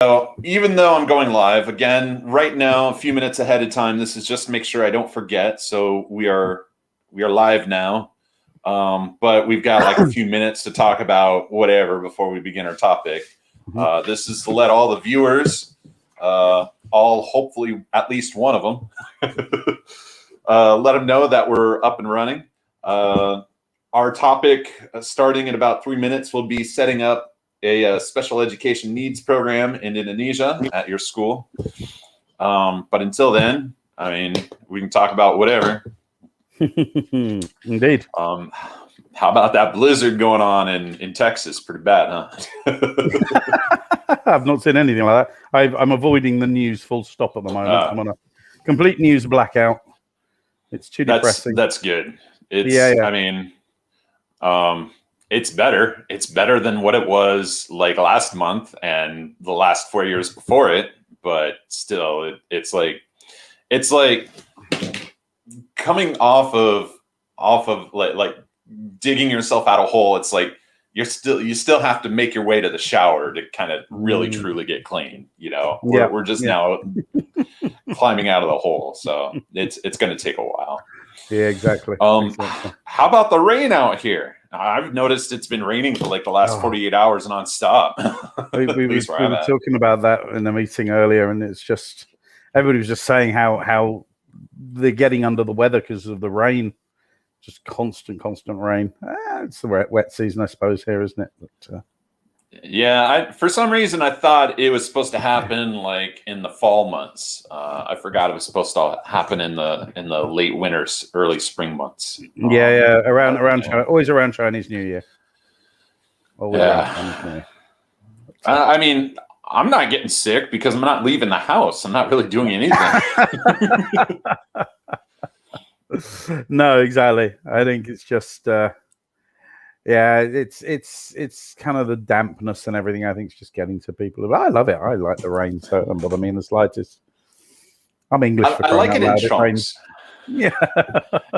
So even though I'm going live again right now, a few minutes ahead of time, this is just to make sure I don't forget. So we are live now, but we've got like a few minutes to talk about whatever before we begin our topic. This is to let all the viewers, hopefully at least one of them, let them know that we're up and running. Our topic, starting in about 3 minutes, will be setting up a special education needs program in Indonesia at your school. But until then, I mean, we can talk about whatever. Indeed. How about that blizzard going on in Texas? Pretty bad, huh? I've not seen anything like that. I'm avoiding the news full stop at the moment. I'm on a complete news blackout. It's too depressing. That's good. It's, I mean, it's better. It's better than what it was like last month and the last 4 years before it. But still, it's like coming off of like digging yourself out a hole. It's like you still have to make your way to the shower to kind of really truly get clean. You know, we're just now climbing out of the hole, so it's going to take a while. Yeah, exactly. How about the rain out here? I've noticed it's been raining for like the last 48 hours nonstop. We were talking about that in the meeting earlier, and it's just everybody was just saying how they're getting under the weather because of the rain, just constant rain. It's the wet season, I suppose, here, isn't it? But, yeah, for some reason I thought it was supposed to happen like in the fall months. I forgot it was supposed to happen in the late winters, early spring months. Around always around Chinese New Year. Always around Chinese New Year. I mean, I'm not getting sick because I'm not leaving the house. I'm not really doing anything. No, exactly. I think it's just. It's kind of the dampness and everything. I think it's just getting to people. But I love it. I like the rain, so it doesn't bother me in the slightest. I'm English. I like it in chunks. Yeah,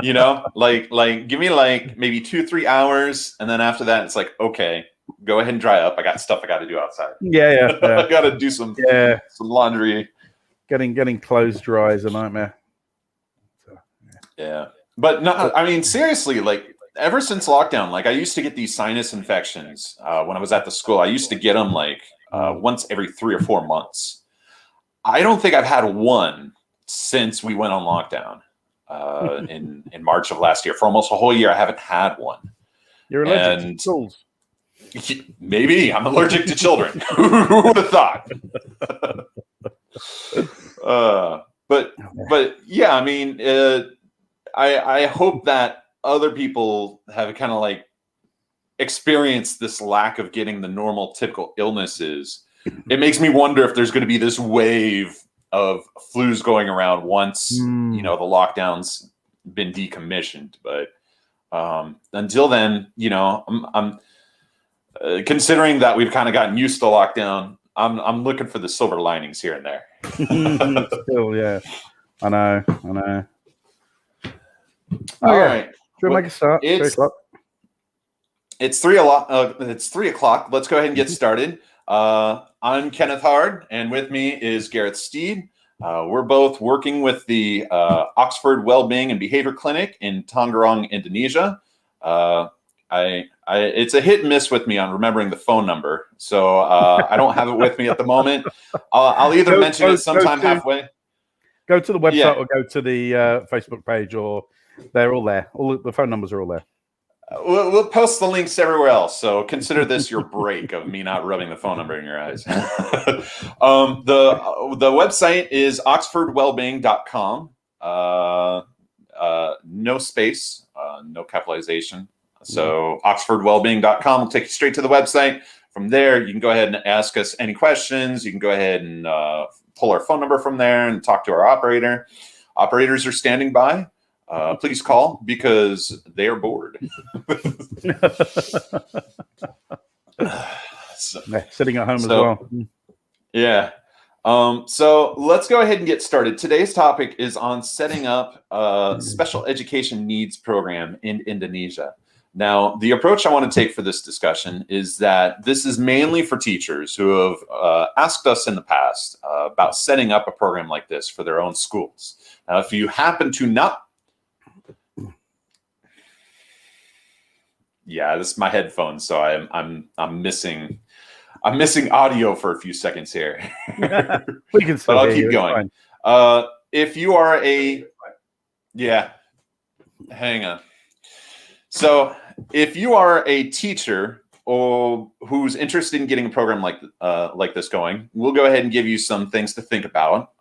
you know, like give me like maybe 2-3 hours, and then after that, it's like, okay, go ahead and dry up. I got stuff I got to do outside. Yeah. I got to do some laundry. Getting clothes dry is a nightmare. So, yeah, but no, I mean seriously, like. Ever since lockdown, like I used to get these sinus infections when I was at the school. I used to get them like once every 3 or 4 months. I don't think I've had one since we went on lockdown in March of last year. For almost a whole year, I haven't had one. You're allergic to tools. Maybe I'm allergic to children. Who would have thought? But yeah, I mean, I hope that other people have kind of like experienced this lack of getting the normal typical illnesses. It makes me wonder if there's going to be this wave of flus going around once you know the lockdown's been decommissioned. But until then, you know, I'm considering that we've kind of gotten used to lockdown. I'm looking for the silver linings here and there. Still, yeah, I know. All right. Should we make a start? 3 o'clock. It's 3 o'clock. It's 3 o'clock. Let's go ahead and get started. I'm Kenneth Hard, and with me is Gareth Steed. We're both working with the Oxford Wellbeing and Behaviour Clinic in Tangerang, Indonesia. It's a hit and miss with me on remembering the phone number, so I don't have it with me at the moment. I'll either mention it sometime halfway. Go to the website or go to the Facebook page, or they're all there. All the phone numbers are all there. We'll post the links everywhere else, so consider this your break of me not rubbing the phone number in your eyes. The website is oxfordwellbeing.com. No space, no capitalization. So oxfordwellbeing.com will take you straight to the website. From there, you can go ahead and ask us any questions. You can go ahead and pull our phone number from there and talk to our operator. Operators are standing by. Please call because they are bored. Sitting at home as well. Yeah. So let's go ahead and get started. Today's topic is on setting up a special education needs program in Indonesia. Now, the approach I want to take for this discussion is that this is mainly for teachers who have asked us in the past about setting up a program like this for their own schools. Now, if you happen to not, yeah, this is my headphones, so I'm missing audio for a few seconds here. We can still but I'll hear keep you, going. If you are hang on. So if you are a teacher or who's interested in getting a program like this going, we'll go ahead and give you some things to think about,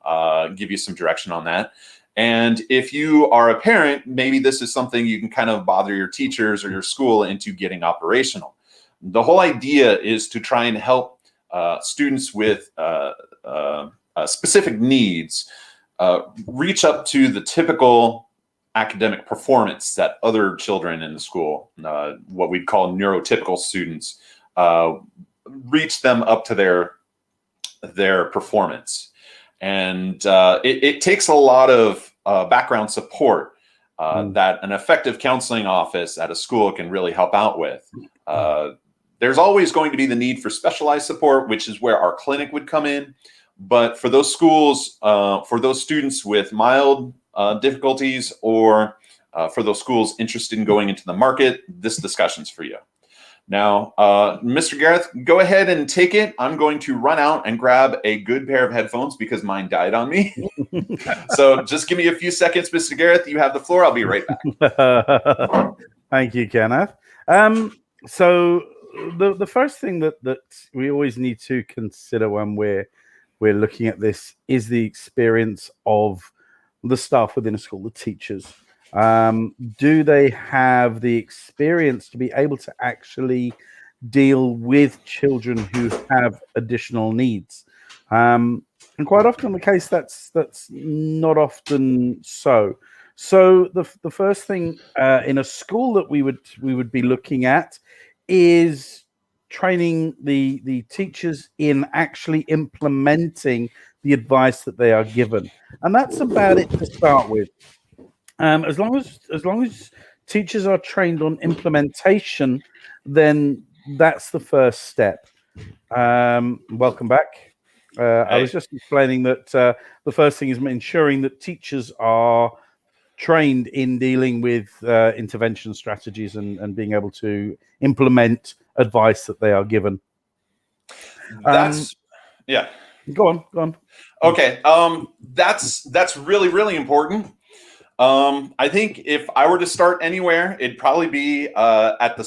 give you some direction on that. And if you are a parent, maybe this is something you can kind of bother your teachers or your school into getting operational. The whole idea is to try and help students with specific needs reach up to the typical academic performance that other children in the school, what we'd call neurotypical students, reach them up to their performance. And it takes a lot of background support that an effective counseling office at a school can really help out with. There's always going to be the need for specialized support, which is where our clinic would come in. But for those schools, for those students with mild difficulties, or for those schools interested in going into the market, this discussion's for you. Now, Mr. Gareth, go ahead and take it. I'm going to run out and grab a good pair of headphones because mine died on me. So just give me a few seconds, Mr. Gareth. You have the floor. I'll be right back. Thank you, Kenneth. So the first thing that we always need to consider when we're looking at this is the experience of the staff within a school, the teachers. Do they have the experience to be able to actually deal with children who have additional needs? And quite often the case that's not often so. So the first thing in a school that we would be looking at is training the teachers in actually implementing the advice that they are given, and that's about it to start with. As long as teachers are trained on implementation, then that's the first step. Welcome back. I was just explaining that the first thing is ensuring that teachers are trained in dealing with intervention strategies and being able to implement advice that they are given. Yeah. Go on. Okay. That's really, really important. I think if I were to start anywhere, it'd probably be at the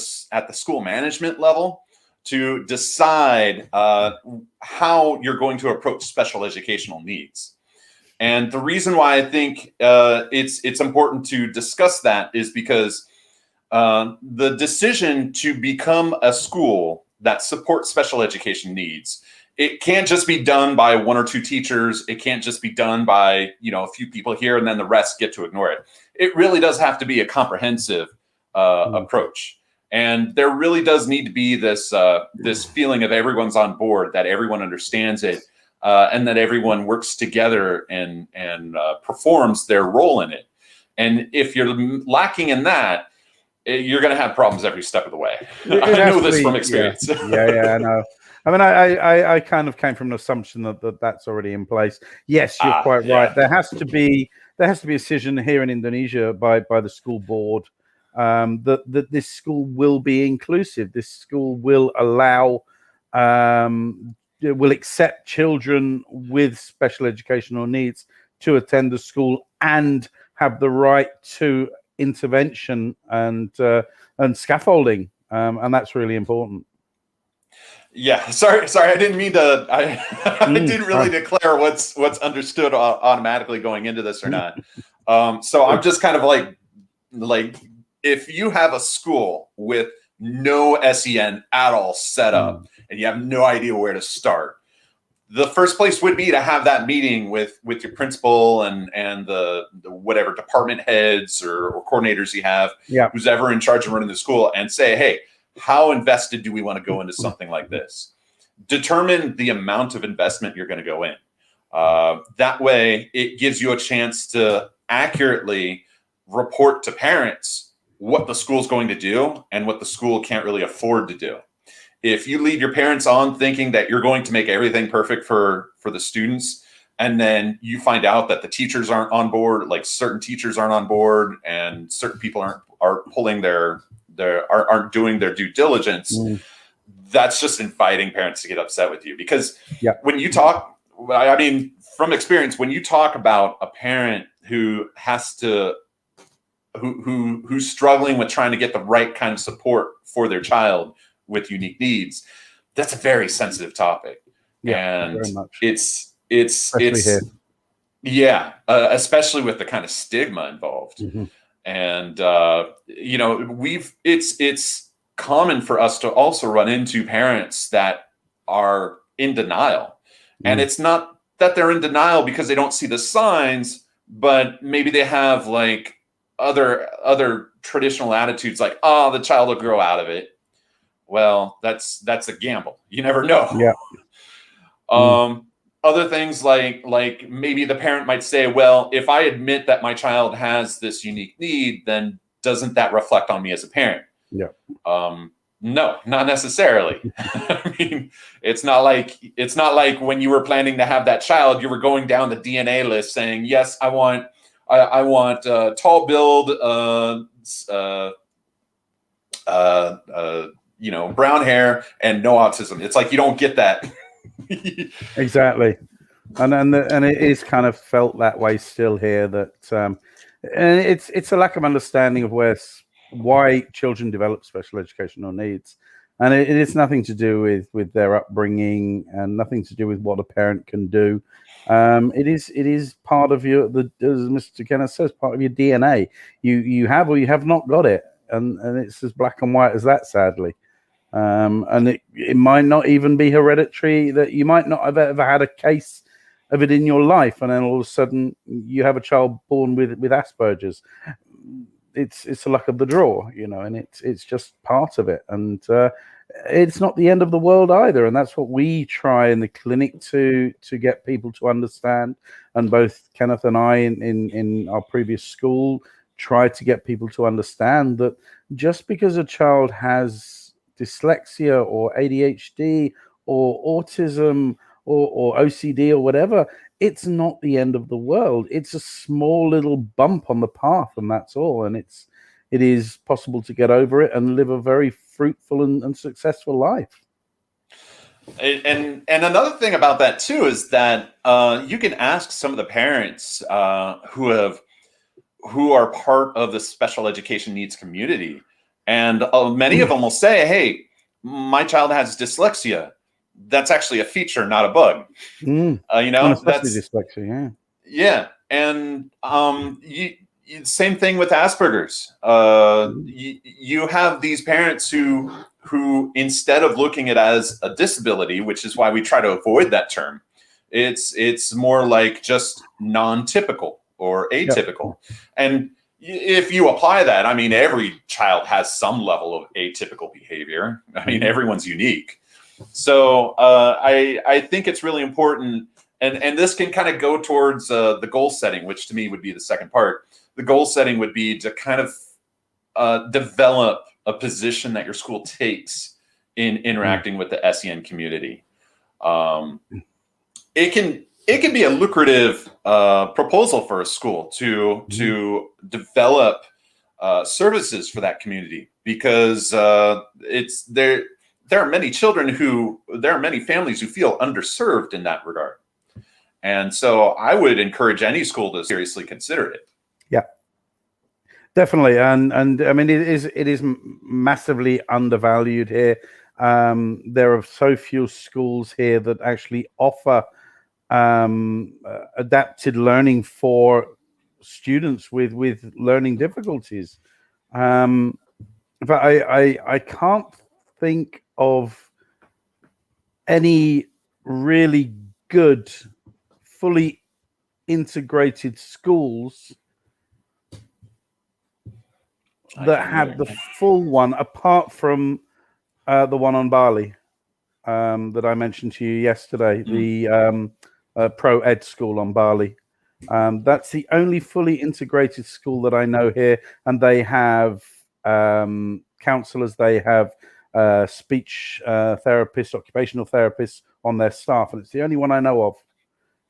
school management level to decide how you're going to approach special educational needs. And the reason why I think it's important to discuss that is because the decision to become a school that supports special education needs, it can't just be done by one or two teachers. It can't just be done by a few people here and then the rest get to ignore it. It really does have to be a comprehensive approach. And there really does need to be this feeling of everyone's on board, that everyone understands it, and that everyone works together and performs their role in it. And if you're lacking in that, you're going to have problems every step of the way. I know this from experience. Yeah, I know. I mean, I kind of came from an assumption that's already in place. Yes, you're quite right. There has to be a decision here in Indonesia by the school board that this school will be inclusive. This school will allow, will accept children with special educational needs to attend the school and have the right to intervention and scaffolding, and that's really important. Yeah, sorry, I didn't mean to. I didn't really declare what's understood automatically going into this or not. So I'm just kind of like if you have a school with no SEN at all set up and you have no idea where to start, the first place would be to have that meeting with your principal and the whatever department heads or coordinators you have, who's ever in charge of running the school, and say, hey, how invested do we want to go into something like this? Determine the amount of investment you're going to go in. That way, it gives you a chance to accurately report to parents what the school's going to do and what the school can't really afford to do. If you lead your parents on thinking that you're going to make everything perfect for the students, and then you find out that the teachers aren't on board, like certain teachers aren't on board, and certain people aren't pulling aren't doing their due diligence, that's just inviting parents to get upset with you. Because when you talk, I mean, from experience, when you talk about a parent who has to who's struggling with trying to get the right kind of support for their child with unique needs, that's a very sensitive topic. And very much. it's especially with the kind of stigma involved. And you know, it's common for us to also run into parents that are in denial. And it's not that they're in denial because they don't see the signs, but maybe they have like other traditional attitudes, like, oh, the child will grow out of it. Well, that's a gamble. You never know. Other things like maybe the parent might say, well, if I admit that my child has this unique need, then doesn't that reflect on me as a parent? No, not necessarily. I mean, it's not like when you were planning to have that child, you were going down the DNA list saying, yes, I want tall build, you know, brown hair and no autism. It's like you don't get that. Exactly. And it is kind of felt that way still here, that and it's a lack of understanding of why children develop special educational needs, and it is nothing to do with their upbringing and nothing to do with what a parent can do. It is part of as Mr. Kenneth says, part of your DNA. You have or you have not got it, and it's as black and white as that, sadly. And it might not even be hereditary, that you might not have ever had a case of it in your life, and then all of a sudden you have a child born with Asperger's. It's a luck of the draw, you know, and it's just part of it. And it's not the end of the world either. And that's what we try in the clinic to get people to understand. And both Kenneth and I in our previous school try to get people to understand that just because a child has dyslexia or ADHD or autism or OCD or whatever, it's not the end of the world. It's a small little bump on the path, and that's all. And it is possible to get over it and live a very fruitful and successful life. And another thing about that too is that you can ask some of the parents who are part of the special education needs community, and many of them will say, "Hey, my child has dyslexia. That's actually a feature, not a bug." You know, that's dyslexia. Yeah, and same thing with Asperger's. You have these parents who instead of looking at it as a disability, which is why we try to avoid that term, it's more like just non-typical or atypical. And if you apply that, I mean, every child has some level of atypical behavior. I mean, everyone's unique. So I think it's really important, and this can kind of go towards the goal setting, which to me would be the second part. The goal setting would be to kind of develop a position that your school takes in interacting with the SEN community. It can be a lucrative proposal for a school to develop services for that community, because there are many families who feel underserved in that regard. And so I would encourage any school to seriously consider it. Yeah, definitely. And I mean, it is massively undervalued here. There are so few schools here that actually offer adapted learning for students with learning difficulties. But I can't think of any really good, fully integrated schools that have the full one, apart from the one on Bali that I mentioned to you yesterday, the Pro Ed school on Bali. That's the only fully integrated school that I know here, and they have counselors, they have speech therapists, occupational therapists on their staff, and it's the only one I know of.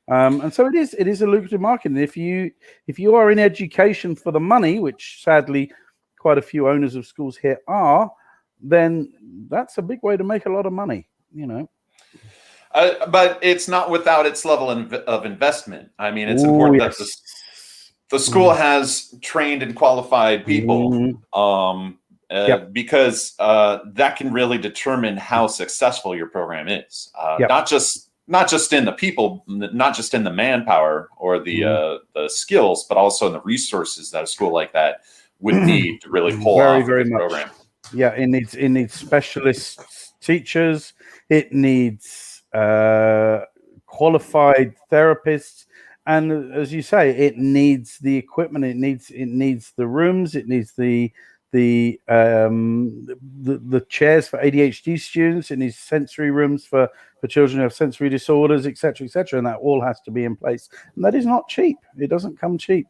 And so it is a lucrative market. And if you are in education for the money, which sadly quite a few owners of schools here are, then that's a big way to make a lot of money, you know. But it's not without its level of investment. I mean, it's important that the school has trained and qualified people, because that can really determine how successful your program is. Not just in the people, not just in the manpower or the skills, but also in the resources that a school like that would need to really pull off a good program. Yeah, it needs specialist teachers. It needs qualified therapists, and as you say, it needs the equipment. It needs the rooms. It needs the chairs for ADHD students. It needs sensory rooms for children who have sensory disorders, etc., etc. And that all has to be in place. And that is not cheap. It doesn't come cheap.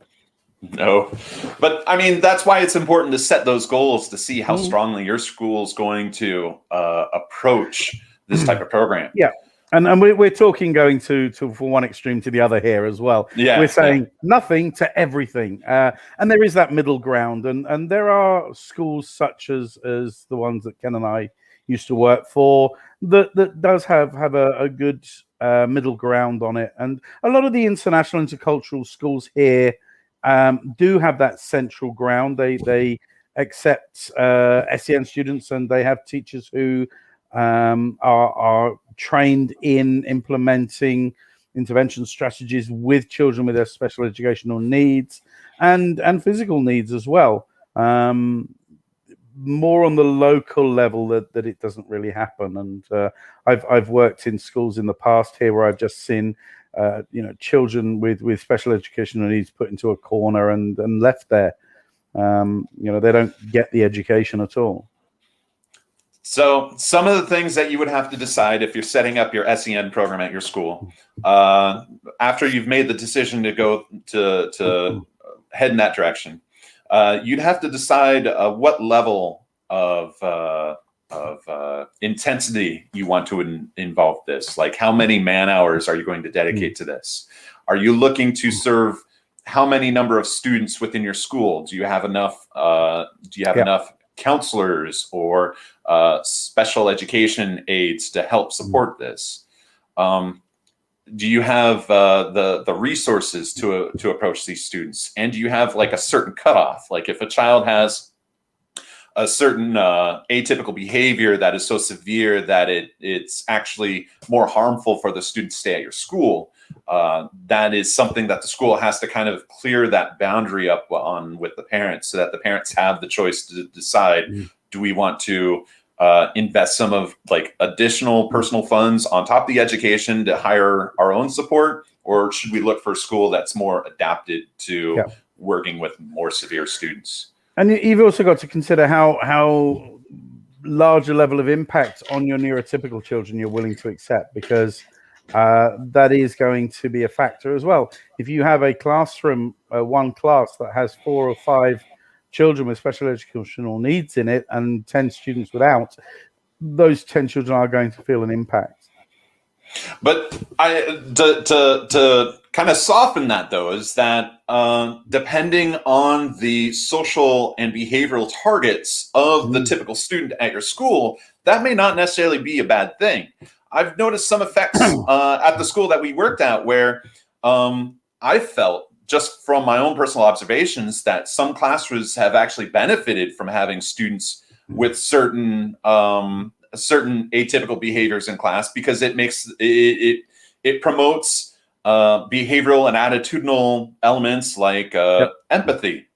No, but I mean, that's why it's important to set those goals to see how strongly your school is going to approach this type of program. Yeah. And we're talking going to from one extreme to the other here as well. Yeah, we're saying nothing to everything, and there is that middle ground. And there are schools such as the ones that Ken and I used to work for that does have a good middle ground on it. And a lot of the international intercultural schools here do have that central ground. They accept SEN students, and they have teachers who are trained in implementing intervention strategies with children with their special educational needs and physical needs as well. More on the local level that it doesn't really happen. And I've worked in schools in the past here where I've just seen children with special educational needs put into a corner and left there. They don't get the education at all. So some of the things that you would have to decide if you're setting up your SEN program at your school, after you've made the decision to go to head in that direction, you'd have to decide what level of intensity you want to involve this. Like, how many man hours are you going to dedicate to this? Are you looking to serve how many number of students within your school? Do you have enough? Enough counselors or special education aides to help support this? Do you have the resources to approach these students? And do you have like a certain cutoff? Like, if a child has a certain atypical behavior that is so severe that it's actually more harmful for the student to stay at your school, that is something that the school has to kind of clear that boundary up on with the parents, so that the parents have the choice to decide, do we want to invest some of like additional personal funds on top of the education to hire our own support, or should we look for a school that's more adapted to working with more severe students? And you've also got to consider how large a level of impact on your neurotypical children you're willing to accept, because that is going to be a factor as well. If you have a classroom, one class that has 4 or 5 children with special educational needs in it and 10 students without, those 10 children are going to feel an impact. But to kind of soften that, though, is that depending on the social and behavioral targets of the typical student at your school, that may not necessarily be a bad thing. I've noticed some effects at the school that we worked at where I felt, just from my own personal observations, that some classrooms have actually benefited from having students with certain atypical behaviors in class, because it makes it promotes behavioral and attitudinal elements like empathy,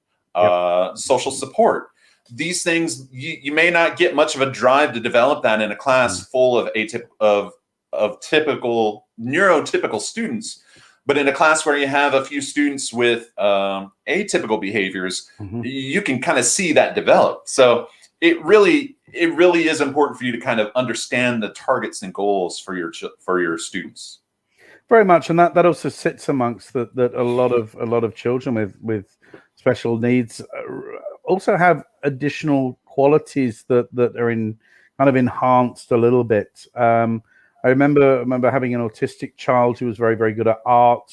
social support. These things, you may not get much of a drive to develop that in a class full of typical neurotypical students. But in a class where you have a few students with atypical behaviors, you can kind of see that develop. So it really is important for you to kind of understand the targets and goals for your students. Very much, and that also sits amongst that a lot of children with special needs also have additional qualities that are in kind of enhanced a little bit. I remember having an autistic child who was very, very good at art.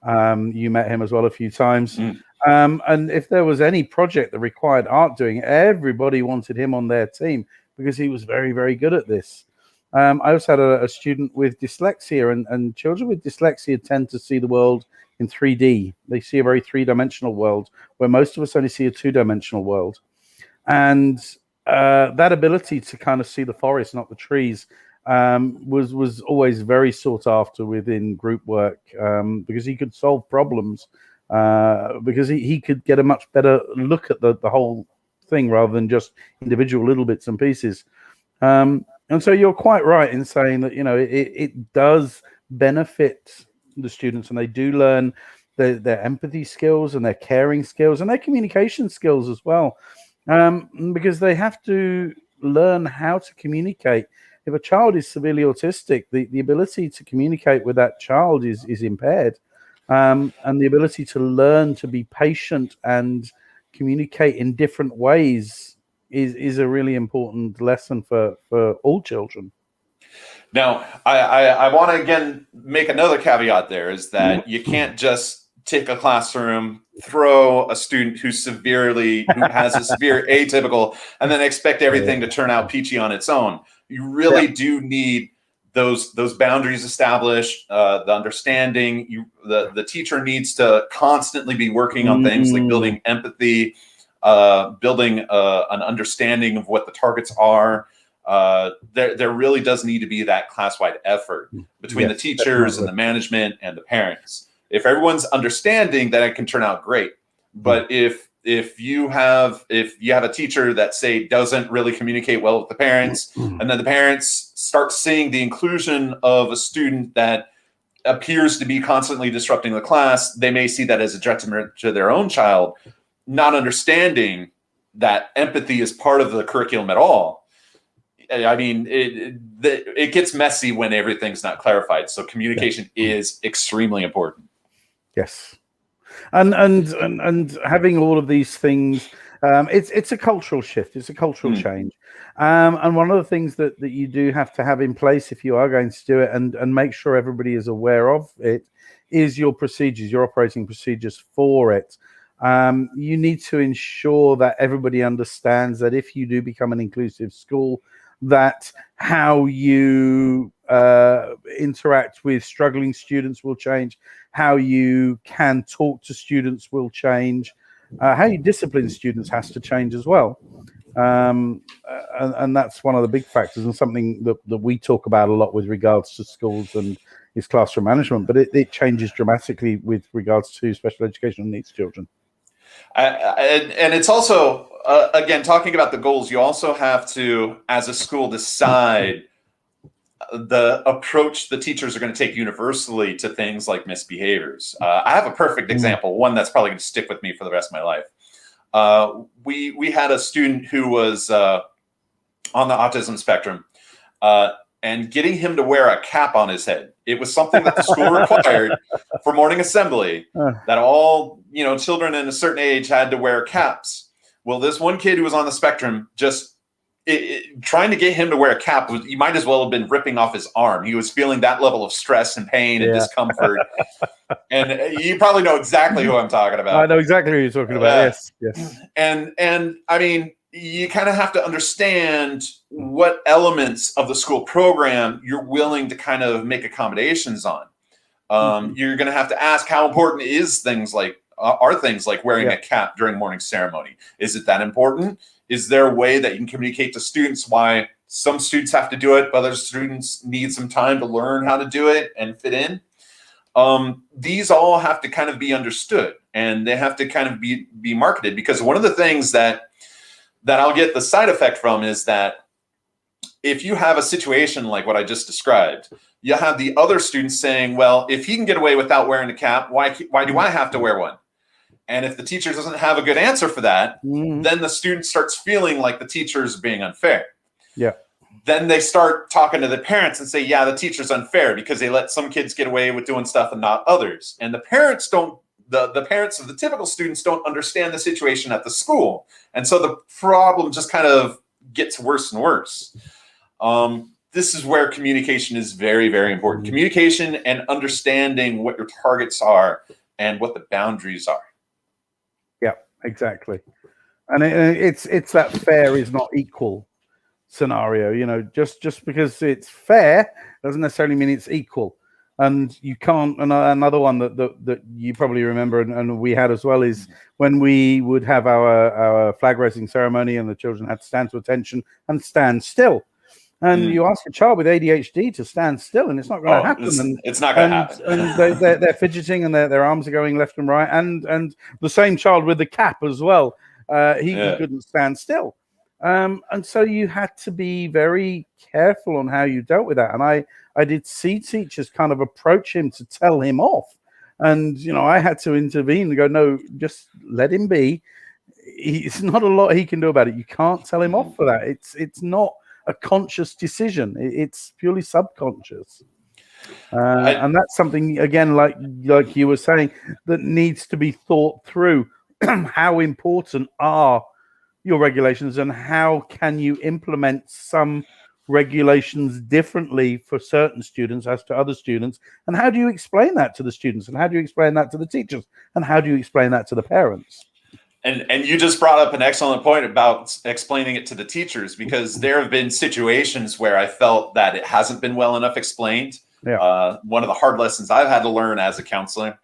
You met him as well a few times. And if there was any project that required art doing, everybody wanted him on their team because he was very, very good at this. I also had a student with dyslexia, and children with dyslexia tend to see the world in 3D. They see a very three-dimensional world, where most of us only see a two-dimensional world. And that ability to kind of see the forest, not the trees, was always very sought after within group work, because he could solve problems, because he could get a much better look at the whole thing rather than just individual little bits and pieces. And so you're quite right in saying that, it does benefit the students, and they do learn their empathy skills and their caring skills and their communication skills as well, because they have to learn how to communicate. If a child is severely autistic, the ability to communicate with that child is impaired, and the ability to learn to be patient and communicate in different ways is a really important lesson for all children. Now, I want to again make another caveat there, is that you can't just take a classroom, throw a student who has a severe atypical, and then expect everything to turn out peachy on its own. You really do need those boundaries established, the understanding. The teacher needs to constantly be working on things like building empathy, building an understanding of what the targets are. There really does need to be that class-wide effort between the teachers and the management and the parents. If everyone's understanding, then it can turn out great. But if you have a teacher that, say, doesn't really communicate well with the parents, and then the parents start seeing the inclusion of a student that appears to be constantly disrupting the class, they may see that as a detriment to their own child, not understanding that empathy is part of the curriculum at all. I mean, it gets messy when everything's not clarified. So communication is extremely important. Yes, and having all of these things, it's a cultural shift. It's a cultural change, and one of the things that you do have to have in place if you are going to do it, and make sure everybody is aware of it, is your procedures, your operating procedures for it. You need to ensure that everybody understands that if you do become an inclusive school, that how you interact with struggling students will change, how you can talk to students will change, how you discipline students has to change as well. And that's one of the big factors, and something that we talk about a lot with regards to schools and is classroom management, but it changes dramatically with regards to special educational needs children. And it's also, again, talking about the goals, you also have to, as a school, decide the approach the teachers are going to take universally to things like misbehaviors. I have a perfect example, one that's probably going to stick with me for the rest of my life. We had a student who was on the autism spectrum, and getting him to wear a cap on his head. It was something that the school required for morning assembly, that all children in a certain age had to wear caps. Well, this one kid who was on the spectrum, just trying to get him to wear a cap, you might as well have been ripping off his arm. He was feeling that level of stress and pain and discomfort. And you probably know exactly who I'm talking about. I know exactly who you're talking about. Yes. And I mean, you kind of have to understand what elements of the school program you're willing to kind of make accommodations on. You're going to have to ask, how important are things like wearing a cap during morning ceremony? Is it that important? Is there a way that you can communicate to students why some students have to do it, but other students need some time to learn how to do it and fit in? These all have to kind of be understood, and they have to kind of be marketed, because one of the things that I'll get the side effect from is that if you have a situation like what I just described, you have the other students saying, well, if he can get away without wearing a cap, why do I have to wear one? And if the teacher doesn't have a good answer for that, then the student starts feeling like the teacher is being unfair. Yeah. Then they start talking to the parents and say, yeah, the teacher's unfair because they let some kids get away with doing stuff and not others. And the parents don't the parents of the typical students don't understand the situation at the school. And so the problem just kind of gets worse and worse. This is where communication is very, very important. Communication and understanding what your targets are and what the boundaries are. Yeah, exactly. And it's that fair is not equal scenario. You know, just because it's fair doesn't necessarily mean it's equal. And you can't. Another one that you probably remember, and we had as well, is when we would have our flag raising ceremony, and the children had to stand to attention and stand still. And you ask a child with ADHD to stand still, and it's not going to happen. It's not going to happen. And they're fidgeting, and their arms are going left and right. And the same child with the cap as well, he couldn't stand still. And so you had to be very careful on how you dealt with that. And I did see teachers kind of approach him to tell him off. And, you know, I had to intervene and go, no, just let him be. It's not a lot he can do about it. You can't tell him off for that. It's not a conscious decision. It's purely subconscious. And that's something, again, like you were saying, that needs to be thought through. How important are your regulations, and how can you implement some regulations differently for certain students as to other students? And how do you explain that to the students? And how do you explain that to the teachers? And how do you explain that to the parents? And you just brought up an excellent point about explaining it to the teachers, because there have been situations where I felt that it hasn't been well enough explained. One of the hard lessons I've had to learn as a counselor,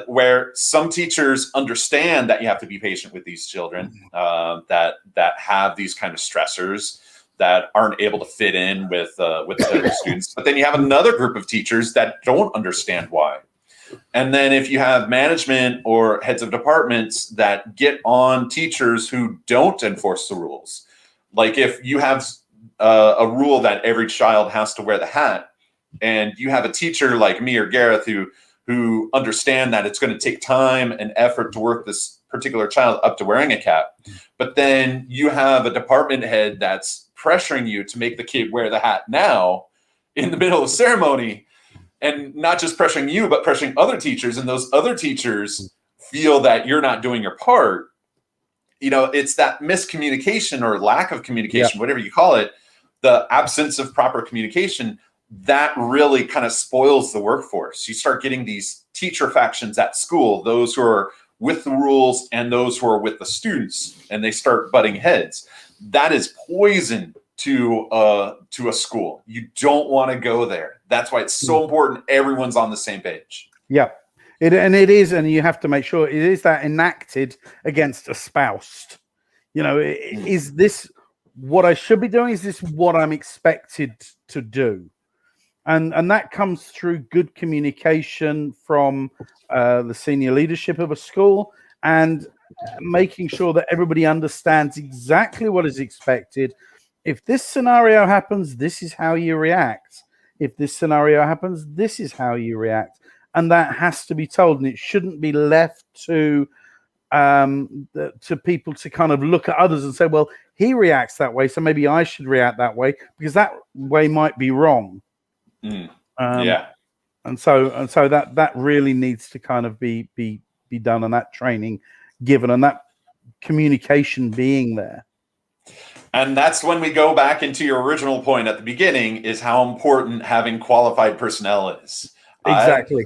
where some teachers understand that you have to be patient with these children that have these kind of stressors, that aren't able to fit in with the other students. But then you have another group of teachers that don't understand why. And then if you have management or heads of departments that get on teachers who don't enforce the rules, like if you have a rule that every child has to wear the hat, and you have a teacher like me or Gareth who understand that it's going to take time and effort to work this particular child up to wearing a cap, but then you have a department head that's pressuring you to make the kid wear the hat now in the middle of ceremony, and not just pressuring you, but pressuring other teachers, and those other teachers feel that you're not doing your part. You know, it's that miscommunication or lack of communication, whatever you call it, the absence of proper communication, that really kind of spoils the workforce. You start getting these teacher factions at school, those who are with the rules and those who are with the students, and they start butting heads. That is poison to a school. You don't want to go there. That's why it's so important everyone's on the same page. Yeah. It is, and you have to make sure it is that enacted against espoused. You know, is this what I should be doing? Is this what I'm expected to do? And that comes through good communication from the senior leadership of a school, and making sure that everybody understands exactly what is expected. If this scenario happens, this is how you react. If this scenario happens, this is how you react. And that has to be told, and it shouldn't be left to people to kind of look at others and say, well, he reacts that way, so maybe I should react that way, because that way might be wrong. And so that really needs to kind of be done, and that training given, and that communication being there. And that's when we go back into your original point at the beginning, is how important having qualified personnel is. Exactly.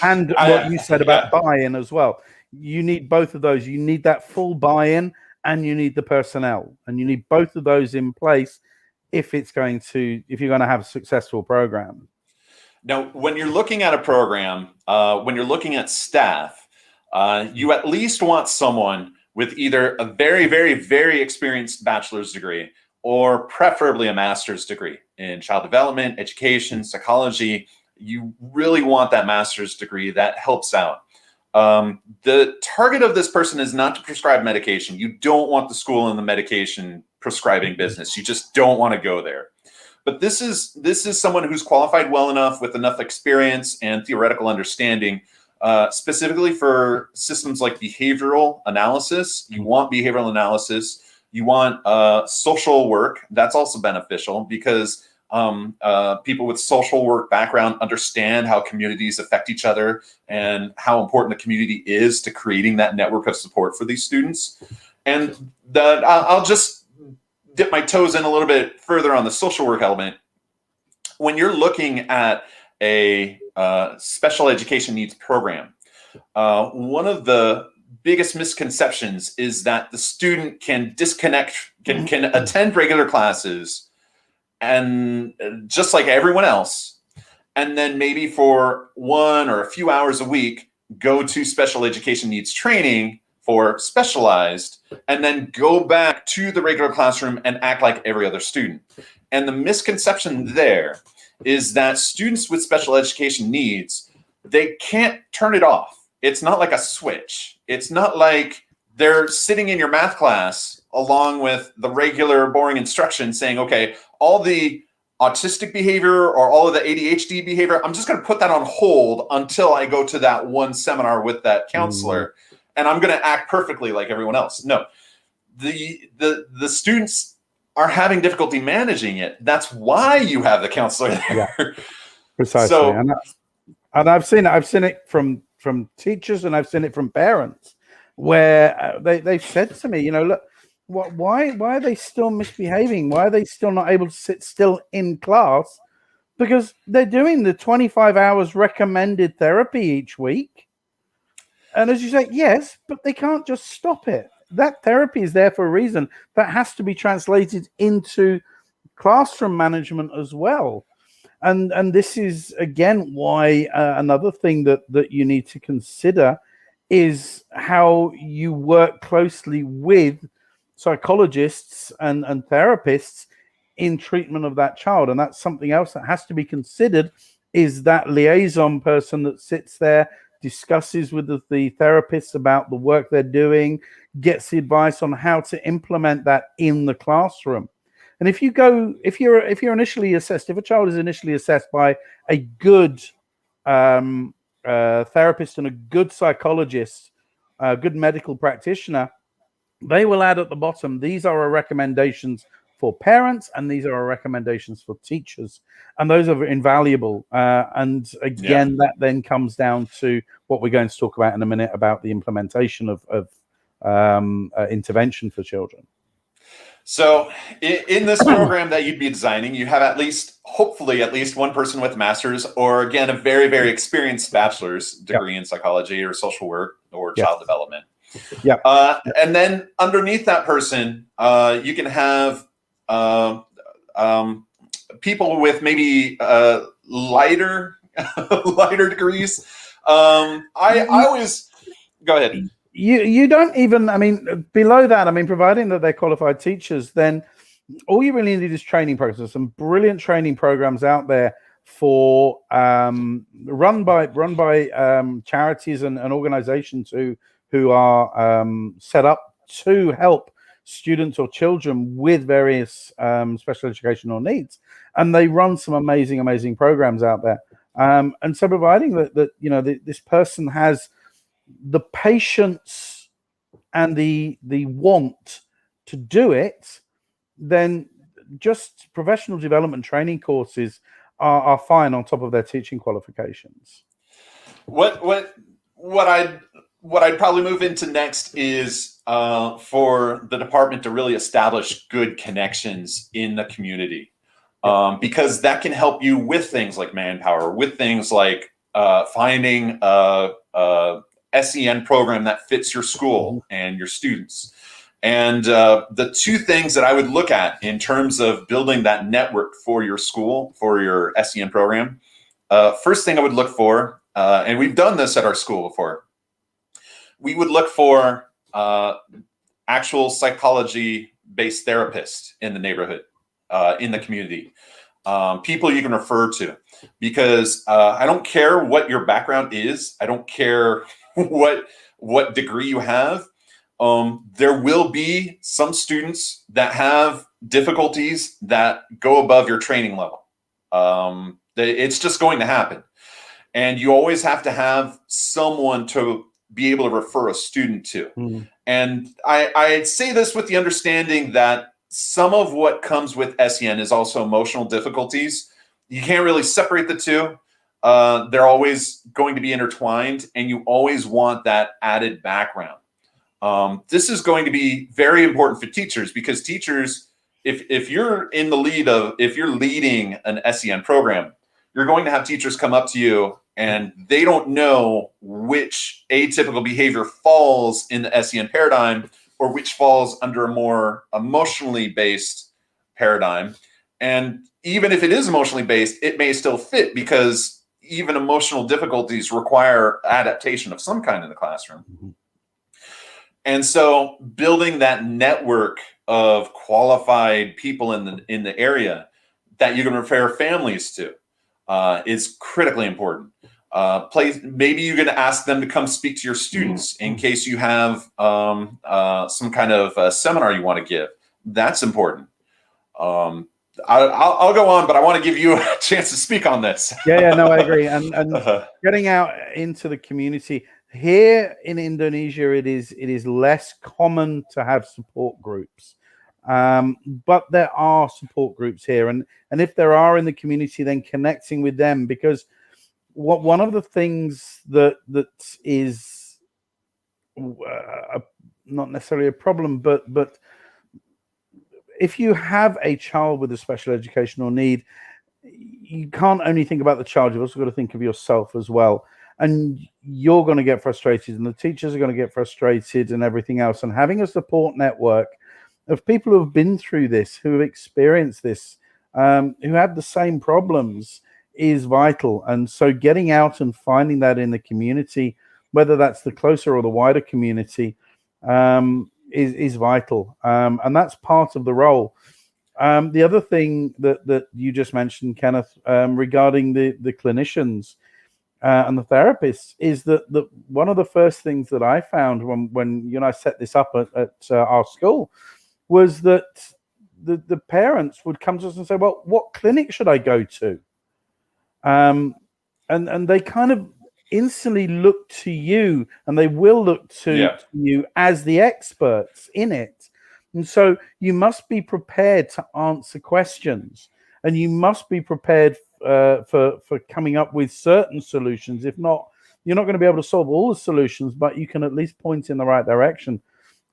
And what you said about buy-in as well. You need both of those. You need that full buy-in, and you need the personnel, and you need both of those in place if you're going to have a successful program. Now, when you're looking at a program, when you're looking at staff, you at least want someone with either a very, very, very experienced bachelor's degree, or preferably a master's degree in child development, education, psychology. You really want that master's degree. That helps out. The target of this person is not to prescribe medication. You don't want the school in the medication prescribing business. You just don't want to go there. But this is someone who's qualified well enough, with enough experience and theoretical understanding, specifically for systems like behavioral analysis. You want behavioral analysis. You want social work. That's also beneficial, because people with social work background understand how communities affect each other and how important the community is to creating that network of support for these students. And I'll just dip my toes in a little bit further on the social work element. When you're looking at a special education needs program, one of the biggest misconceptions is that the student can disconnect, can attend regular classes and just like everyone else, and then maybe for 1 or a few hours a week, go to special education needs training for specialized, and then go back to the regular classroom and act like every other student. And the misconception there is that students with special education needs, they can't turn it off. It's not like a switch. It's not like they're sitting in your math class along with the regular boring instruction saying, okay, all the autistic behavior or all of the ADHD behavior, I'm just going to put that on hold until I go to that one seminar with that counselor, and I'm going to act perfectly like everyone else. No, the students are having difficulty managing it. That's why you have the counselor there. Yeah, precisely. So, and I've seen it from teachers, and I've seen it from parents, where they've said to me, look, why are they still misbehaving? Why are they still not able to sit still in class? Because they're doing the 25 hours recommended therapy each week. And as you say, yes, but they can't just stop it. That therapy is there for a reason. That has to be translated into classroom management as well. And this is, again, why another thing that you need to consider is how you work closely with psychologists and therapists in treatment of that child. And that's something else that has to be considered, is that liaison person that sits there, discusses with the therapists about the work they're doing, gets the advice on how to implement that in the classroom. And if you're initially assessed, if a child is initially assessed by a good therapist and a good psychologist, a good medical practitioner, they will add at the bottom, these are our recommendations for parents, and these are our recommendations for teachers. And those are invaluable. And again, that then comes down to what we're going to talk about in a minute about the implementation of intervention for children. So in this program that you'd be designing, you have hopefully at least one person with a master's, or again, a very, very experienced bachelor's degree in psychology or social work or child development. Yeah. And then underneath that person, you can have people with maybe lighter degrees. I always go ahead. You don't even, below that, providing that they're qualified teachers, then all you really need is training programs. There's some brilliant training programs out there for run by charities and organizations who are set up to help students or children with various special educational needs. And they run some amazing programs out there. And so providing that this person has the patience and the want to do it, then just professional development training courses are fine on top of their teaching qualifications. What I'd probably move into next is for the department to really establish good connections in the community, because that can help you with things like manpower, with things like finding a SEN program that fits your school and your students. And the two things that I would look at in terms of building that network for your school, for your SEN program, first thing I would look for, and we've done this at our school before, we would look for actual psychology-based therapists in the neighborhood, in the community, people you can refer to, because I don't care what your background is. I don't care what degree you have. There will be some students that have difficulties that go above your training level. It's just going to happen. And you always have to have someone to be able to refer a student to. And I say this with the understanding that some of what comes with SEN is also emotional difficulties. You can't really separate the two. They're always going to be intertwined, and you always want that added background. This is going to be very important for teachers, because teachers, if you're in the lead of, if you're leading an SEN program, you're going to have teachers come up to you and they don't know which atypical behavior falls in the SEN paradigm or which falls under a more emotionally based paradigm. And even if it is emotionally based, it may still fit, because even emotional difficulties require adaptation of some kind in the classroom. Mm-hmm. And so building that network of qualified people in the area that you can refer families to is critically important. Maybe you're going to ask them to come speak to your students in case you have some kind of seminar you want to give. That's important. I'll go on, but I want to give you a chance to speak on this. Yeah, no, I agree. And getting out into the community here in Indonesia, it is less common to have support groups, but there are support groups here, and if there are in the community, then connecting with them, because one of the things that is not necessarily a problem, but if you have a child with a special educational need, you can't only think about the child, you've also got to think of yourself as well. And you're going to get frustrated, and the teachers are going to get frustrated, and everything else. And having a support network of people who have been through this, who have experienced this, who have the same problems, is vital. And so getting out and finding that in the community, whether that's the closer or the wider community, is vital. And that's part of the role. The other thing that you just mentioned, Kenneth, regarding the clinicians and the therapists, is that one of the first things that I found when you and I set this up at our school was that the parents would come to us and say, well, what clinic should I go to? And they kind of instantly look to you, and they will look to you as the experts in it. And so you must be prepared to answer questions, and you must be prepared for coming up with certain solutions. If not, you're not going to be able to solve all the solutions, but you can at least point in the right direction.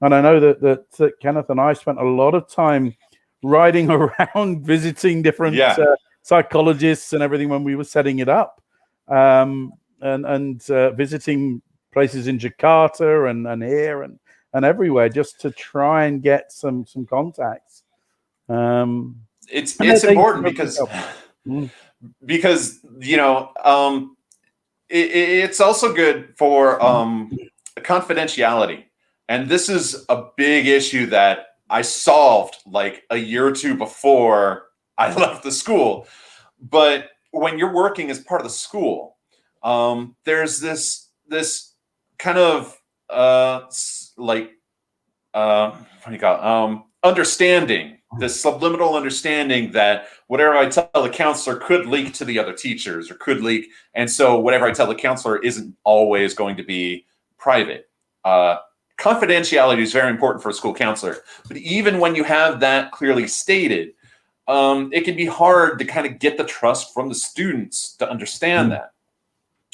And I know that Kenneth and I spent a lot of time riding around visiting different psychologists and everything when we were setting it up, and visiting places in Jakarta and here and everywhere, just to try and get some contacts. It's important because you know, it's also good for confidentiality, and this is a big issue that I solved like a year or two before I left the school. But when you're working as part of the school, there's this kind of what do you call it? Understanding, this subliminal understanding that whatever I tell the counselor could leak to the other teachers, or could leak, and so whatever I tell the counselor isn't always going to be private. Confidentiality is very important for a school counselor, but even when you have that clearly stated, it can be hard to kind of get the trust from the students to understand that.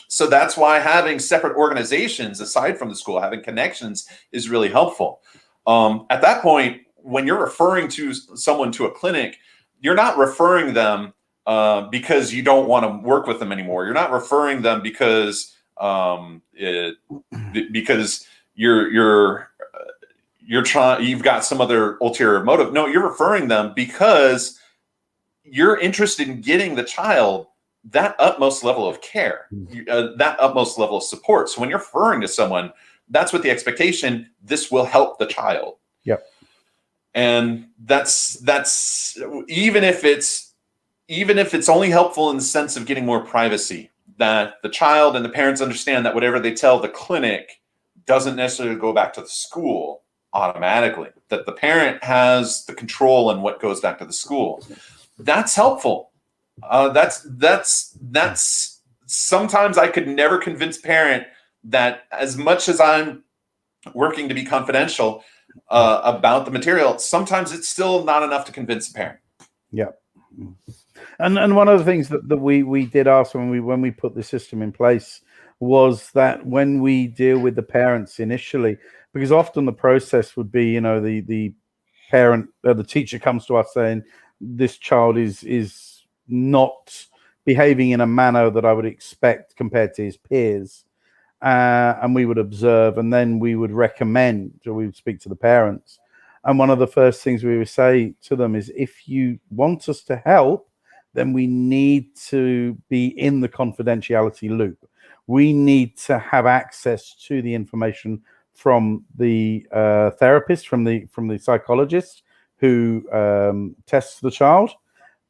So that's why having separate organizations aside from the school, having connections, is really helpful. At that point, when you're referring to someone to a clinic, you're not referring them because you don't want to work with them anymore. You're not referring them because you've got some other ulterior motive. No, you're referring them because you're interested in getting the child that utmost level of care, that utmost level of support. So when you're referring to someone, that's what the expectation, this will help the child. Yep. And that's even if it's only helpful in the sense of getting more privacy, that the child and the parents understand that whatever they tell the clinic doesn't necessarily go back to the school automatically, that the parent has the control on what goes back to the school. That's helpful. That's sometimes I could never convince parent that, as much as I'm working to be confidential, about the material, sometimes it's still not enough to convince a parent. Yeah. And one of the things that we did ask when we put the system in place was that when we deal with the parents initially, because often the process would be, the parent, the teacher comes to us saying this child is not behaving in a manner that I would expect compared to his peers, and we would observe, and then we would recommend, or we would speak to the parents. And one of the first things we would say to them is, if you want us to help, then we need to be in the confidentiality loop. We need to have access to the information from the therapist, from the psychologist who tests the child,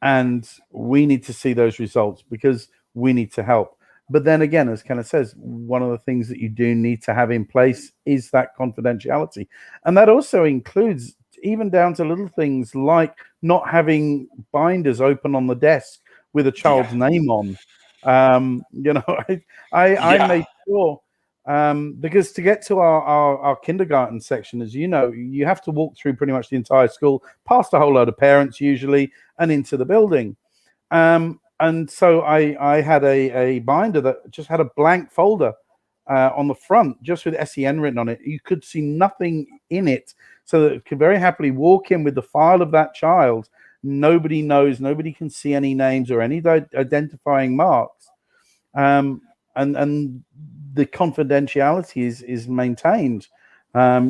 and we need to see those results because we need to help. But then again, as Kenneth says, one of the things that you do need to have in place is that confidentiality. And that also includes even down to little things like not having binders open on the desk with a child's name on. I made sure, because to get to our kindergarten section, as you know, you have to walk through pretty much the entire school, past a whole load of parents usually, and into the building. And so I had a binder that just had a blank folder on the front, just with SEN written on it. You could see nothing in it, so that it could very happily walk in with the file of that child. Nobody knows, nobody can see any names or any identifying marks, and the confidentiality is maintained,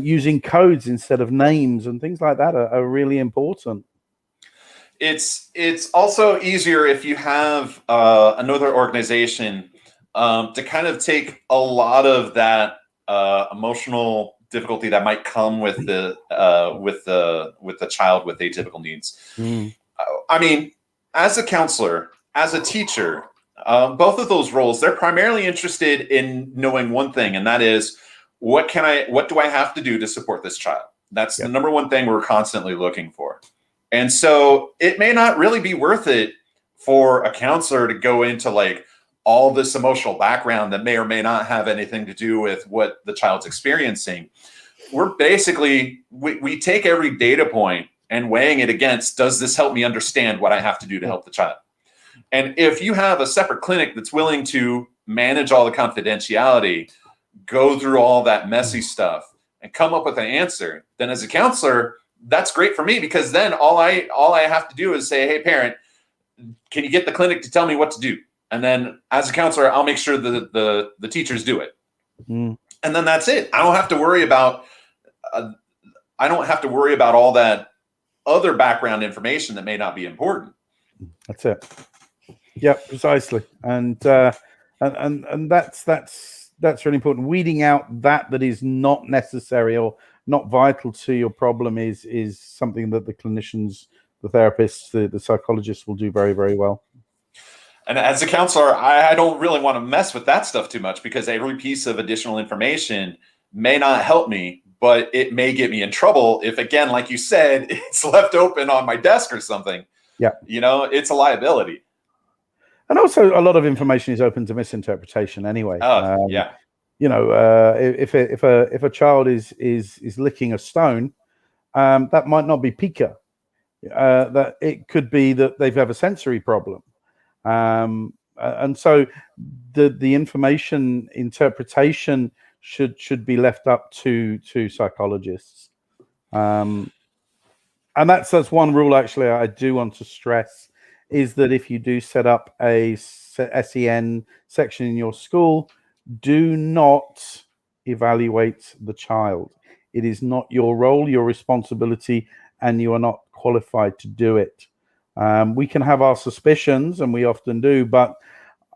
using codes instead of names, and things like that are really important. It's also easier if you have another organization to kind of take a lot of that emotional difficulty that might come with the child with atypical needs. I mean, as a counselor, as a teacher, both of those roles, they're primarily interested in knowing one thing, and that is, what do I have to do to support this child? That's the number one thing we're constantly looking for. And so it may not really be worth it for a counselor to go into like all this emotional background that may or may not have anything to do with what the child's experiencing. We're basically, we take every data point and weighing it against, does this help me understand what I have to do to help the child? And if you have a separate clinic that's willing to manage all the confidentiality, go through all that messy stuff, and come up with an answer, then as a counselor, that's great for me, because then all I have to do is say, hey, parent, can you get the clinic to tell me what to do? And then as a counselor, I'll make sure that the teachers do it. And then that's it. I don't have to worry about all that other background information that may not be important. That's it. Yeah, precisely. And that's really important. Weeding out that is not necessary or not vital to your problem is something that the clinicians, the therapists, the psychologists will do very, very well. And as a counselor, I don't really want to mess with that stuff too much, because every piece of additional information may not help me, but it may get me in trouble if, again, like you said, it's left open on my desk or something. Yeah. It's a liability. And also, a lot of information is open to misinterpretation anyway. Yeah. If a child is licking a stone, that might not be pica. That it could be that they have a sensory problem, and so the information interpretation should be left up to psychologists. And that's one rule actually I do want to stress, is that if you do set up a SEN section in your school, do not evaluate the child. It is not your role, your responsibility, and you are not qualified to do it. We can have our suspicions, and we often do, but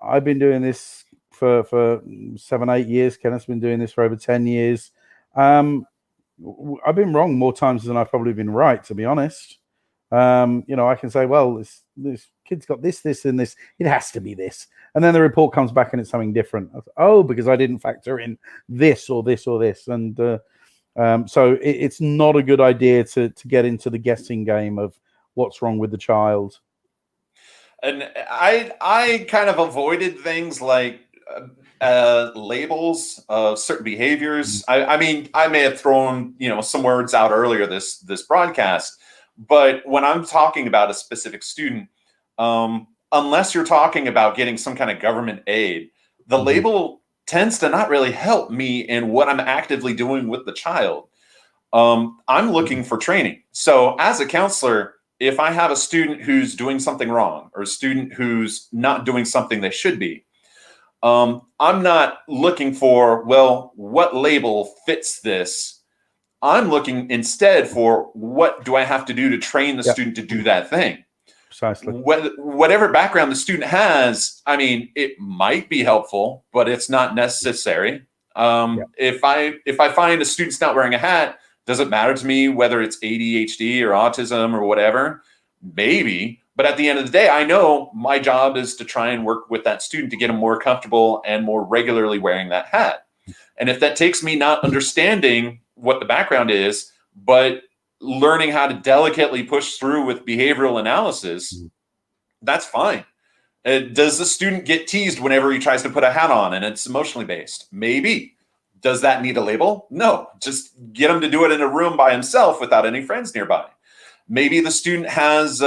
I've been doing this for 7-8 years. Kenneth's been doing this for over 10 years. I've been wrong more times than I've probably been right, to be honest. I can say, well, this kid's got this, and this. It has to be this. And then the report comes back and it's something different. Because I didn't factor in this or this or this. And so it's not a good idea to get into the guessing game of what's wrong with the child. And I kind of avoided things like labels of certain behaviors. I mean, I may have thrown some words out earlier this broadcast, but when I'm talking about a specific student, unless you're talking about getting some kind of government aid, the label tends to not really help me in what I'm actively doing with the child. I'm looking for training. So as a counselor, if I have a student who's doing something wrong or a student who's not doing something they should be, I'm not looking for, well, what label fits this? I'm looking instead for what do I have to do to train the student to do that thing? Precisely. Whatever background the student has, I mean, it might be helpful, but it's not necessary. If I find a student's not wearing a hat, does it matter to me whether it's ADHD or autism or whatever? Maybe. But at the end of the day, I know my job is to try and work with that student to get them more comfortable and more regularly wearing that hat. And if that takes me not understanding what the background is, but learning how to delicately push through with behavioral analysis, that's fine. Does the student get teased whenever he tries to put a hat on and it's emotionally based? Maybe. Does that need a label? No. Just get him to do it in a room by himself without any friends nearby. Maybe the student has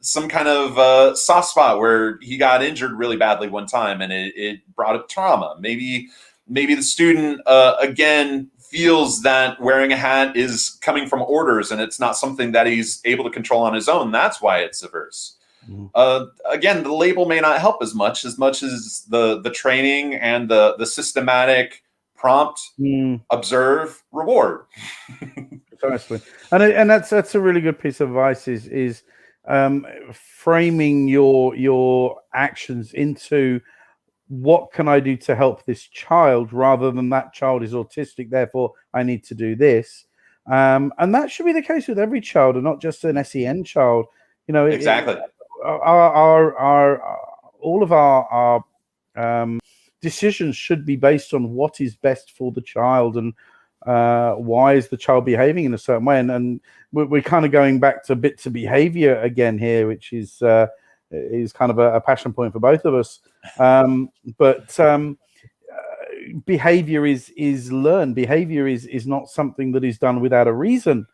some kind of soft spot where he got injured really badly one time and it brought up trauma. Maybe the student, again, feels that wearing a hat is coming from orders and it's not something that he's able to control on his own. That's why it's averse. Again, the label may not help as much as the training and the systematic prompt, observe, reward. Precisely. And that's a really good piece of advice is framing your actions into what can I do to help this child rather than that child is autistic, therefore I need to do this. And that should be the case with every child and not just an SEN child. Exactly. All of our decisions should be based on what is best for the child and why is the child behaving in a certain way. And we're kind of going back to bits of behavior again here, which is kind of a passion point for both of us. But behavior is learned. Behavior is not something that is done without a reason.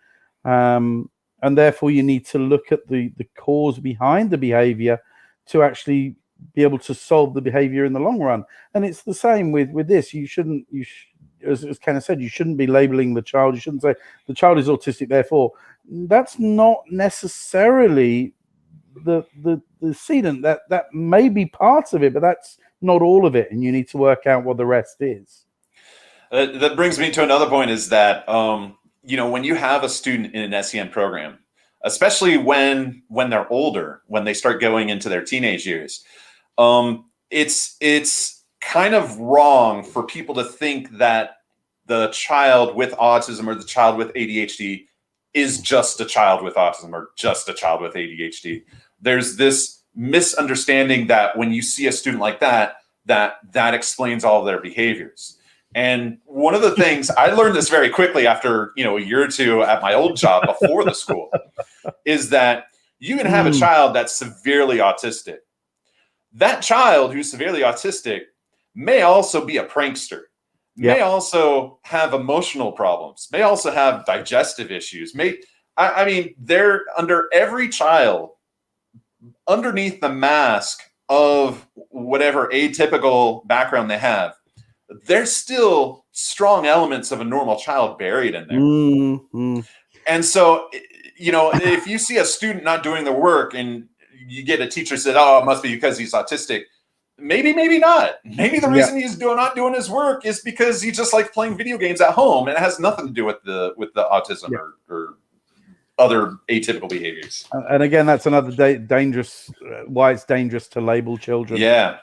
And therefore you need to look at the cause behind the behavior to actually be able to solve the behavior in the long run. And it's the same with this. As Kenneth said, you shouldn't be labeling the child. You shouldn't say the child is autistic, therefore. That's not necessarily the sedent. That may be part of it, but that's not all of it. And you need to work out what the rest is. That brings me to another point is that, when you have a student in an SEN program, especially when they're older, when they start going into their teenage years, it's kind of wrong for people to think that the child with autism or the child with ADHD is just a child with autism or just a child with ADHD. There's this misunderstanding that when you see a student like that explains all of their behaviors. And one of the things I learned this very quickly after, a year or two at my old job before the school is that you can have a child that's severely autistic. That child who's severely autistic may also be a prankster, may also have emotional problems, may also have digestive issues. I mean, they're under every child, underneath the mask of whatever atypical background they have, there's still strong elements of a normal child buried in there. And so, if you see a student not doing their work and you get a teacher said, oh, it must be because he's autistic. Maybe not. Maybe the reason he's not doing his work is because he just likes playing video games at home, and it has nothing to do with the autism or other atypical behaviors. And again, that's another dangerous. Why it's dangerous to label children. Yeah.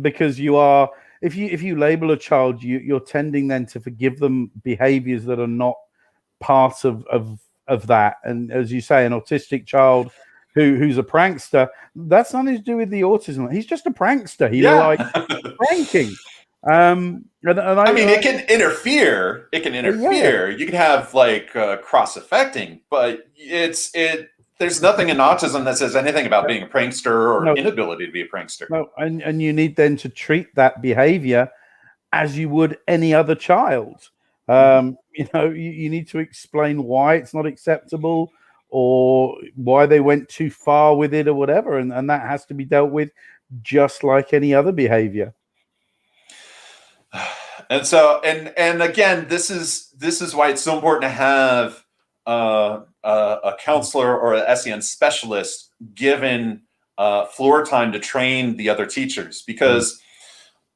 Because you are, if you label a child, you're tending then to forgive them behaviors that are not part of that. And as you say, an autistic child who's a prankster, that's nothing to do with the autism. He's just a prankster. He likes pranking. I mean, it can interfere. You can have cross-affecting, but there's nothing in autism that says anything about being a prankster or inability to be a prankster. No, and you need then to treat that behavior as you would any other child. You need to explain why it's not acceptable or why they went too far with it or whatever. And that has to be dealt with just like any other behavior. And so, and again, this is why it's so important to have a counselor or an SEN specialist given floor time to train the other teachers, because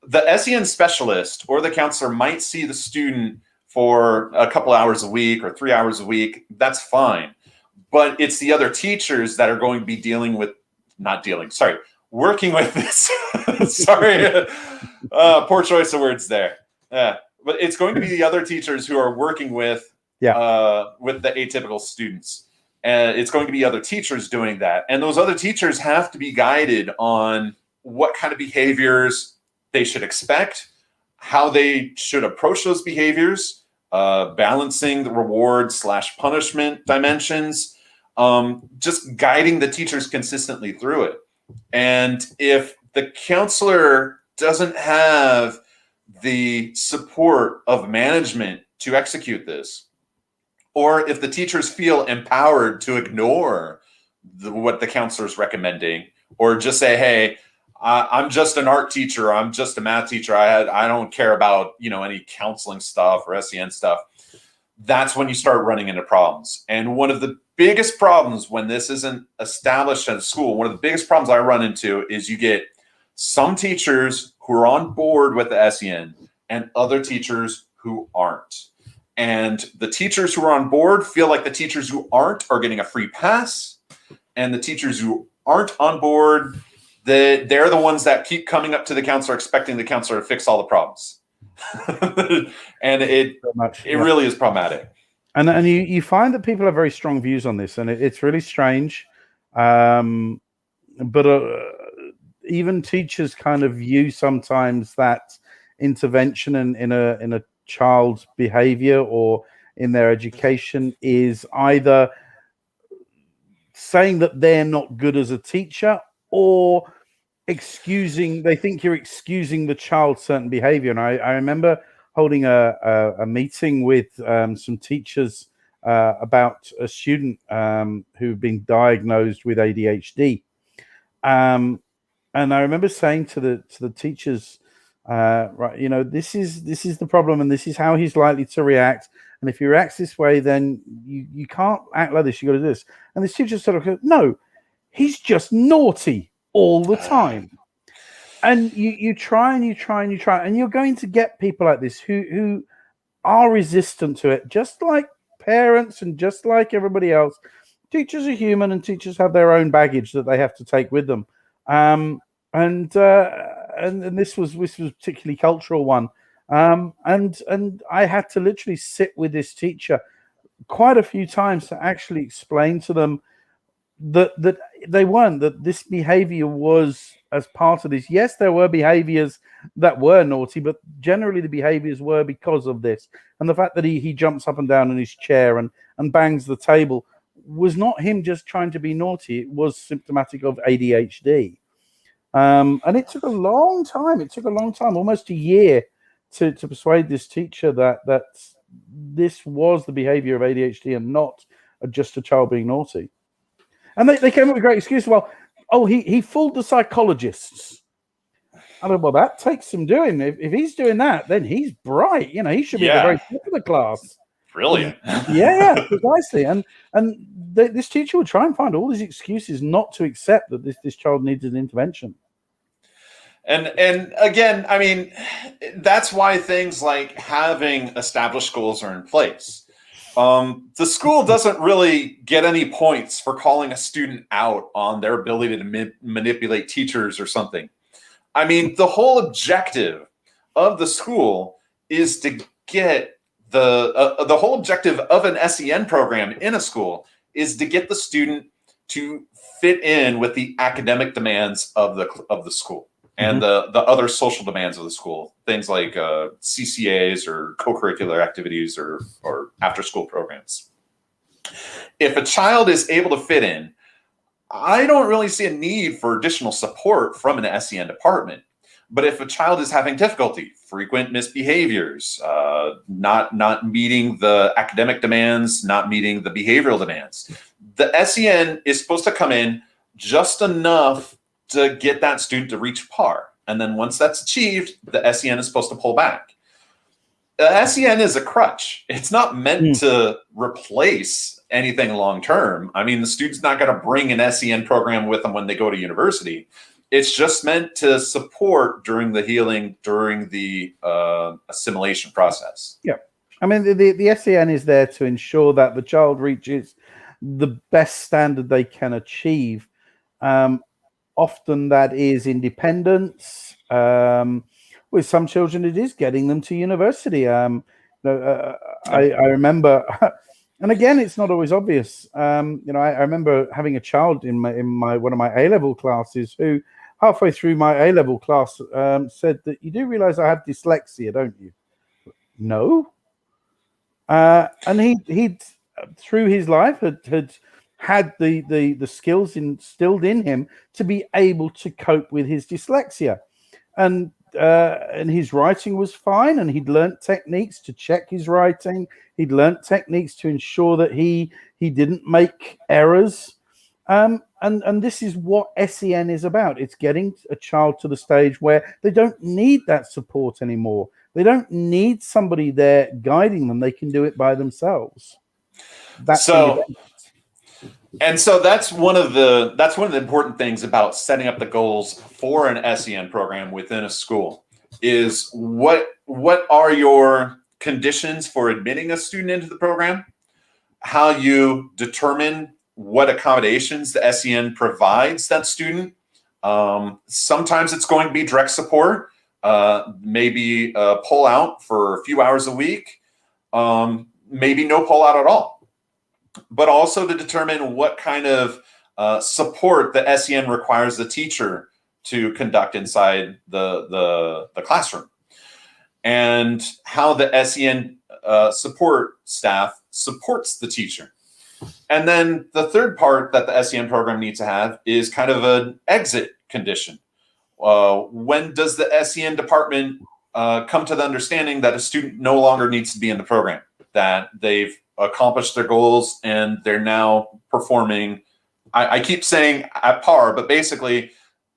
the SEN specialist or the counselor might see the student for a couple hours a week or 3 hours a week. That's fine. But it's the other teachers that are going to be working with this. Sorry. Poor choice of words there. Yeah. But it's going to be the other teachers who are working with the atypical students. And it's going to be other teachers doing that. And those other teachers have to be guided on what kind of behaviors they should expect, how they should approach those behaviors, balancing the reward/punishment dimensions, just guiding the teachers consistently through it. And if the counselor doesn't have the support of management to execute this, or if the teachers feel empowered to ignore what the counselor is recommending, or just say, hey, I'm just an art teacher, I'm just a math teacher, I don't care about any counseling stuff or SEN stuff, that's when you start running into problems. And one of the biggest problems when this isn't established at a school, one of the biggest problems I run into is you get some teachers who are on board with the SEN and other teachers who aren't. And the teachers who are on board feel like the teachers who aren't are getting a free pass. And the teachers who aren't on board, they're the ones that keep coming up to the counselor expecting the counselor to fix all the problems. And it really is problematic. And you find that people have very strong views on this, and it's really strange. But even teachers kind of view sometimes that intervention in a child's behavior or in their education is either saying that they're not good as a teacher, or they think you're excusing the child's certain behavior. And I remember holding a meeting with some teachers about a student who'd been diagnosed with ADHD. And I remember saying to the teachers, right, this is the problem, and this is how he's likely to react. And if he reacts this way, then you can't act like this. You got to do this. And this teacher sort of goes, no, he's just naughty all the time. And you try and you try and you try, and you're going to get people like this who are resistant to it, just like parents and just like everybody else. Teachers are human, and teachers have their own baggage that they have to take with them. And this was a particularly cultural one. And I had to literally sit with this teacher quite a few times to actually explain to them that this behavior was as part of this. Yes, there were behaviors that were naughty, but generally the behaviors were because of this. And the fact that he jumps up and down in his chair and bangs the table was not him just trying to be naughty. It was symptomatic of ADHD. And it took a long time. Almost a year to persuade this teacher that this was the behavior of ADHD and not just a child being naughty. And they came up with a great excuse. Well, he fooled the psychologists. I don't know, well, that takes some doing. If he's doing that, then he's bright. He should be at the very top of the class. Brilliant. Yeah, precisely. And this teacher would try and find all these excuses not to accept that this child needs an intervention. And again, I mean, that's why things like having established goals are in place. The school doesn't really get any points for calling a student out on their ability to manipulate teachers or something. I mean, the whole objective of the school is to get the whole objective of an SEN program in a school is to get the student to fit in with the academic demands of the school. And the other social demands of the school, things like CCAs or co-curricular activities or after-school programs. If a child is able to fit in, I don't really see a need for additional support from an SEN department. But if a child is having difficulty, frequent misbehaviors, not meeting the academic demands, not meeting the behavioral demands, the SEN is supposed to come in just enough to get that student to reach par. And then once that's achieved, the SEN is supposed to pull back. The SEN is a crutch. It's not meant to replace anything long term. I mean, the student's not going to bring an SEN program with them when they go to university. It's just meant to support during the healing, during the assimilation process. Yeah. I mean, the SEN is there to ensure that the child reaches the best standard they can achieve. Often that is independence. With some children, it is getting them to university. I remember, and again, it's not always obvious. I remember having a child in my one of my A-level classes who, halfway through my A-level class, said that you do realize I have dyslexia, don't you? No. And he through his life had the skills instilled in him to be able to cope with his dyslexia, and his writing was fine, and he'd learnt techniques to check his writing. He'd learnt techniques to ensure that he didn't make errors. And this is what SEN is about. It's getting a child to the stage where they don't need that support anymore. They don't need somebody there guiding them. They can do it by themselves. So that's one of the important things about setting up the goals for an SEN program within a school is what are your conditions for admitting a student into the program, how you determine what accommodations the SEN provides that student. Sometimes it's going to be direct support, maybe pull out for a few hours a week, maybe no pull out at all. But also to determine what kind of support the SEN requires the teacher to conduct inside the classroom, and how the SEN support staff supports the teacher. And then the third part that the SEN program needs to have is kind of an exit condition. When does the SEN department come to the understanding that a student no longer needs to be in the program, that they've accomplished their goals and they're now performing, I keep saying at par, but basically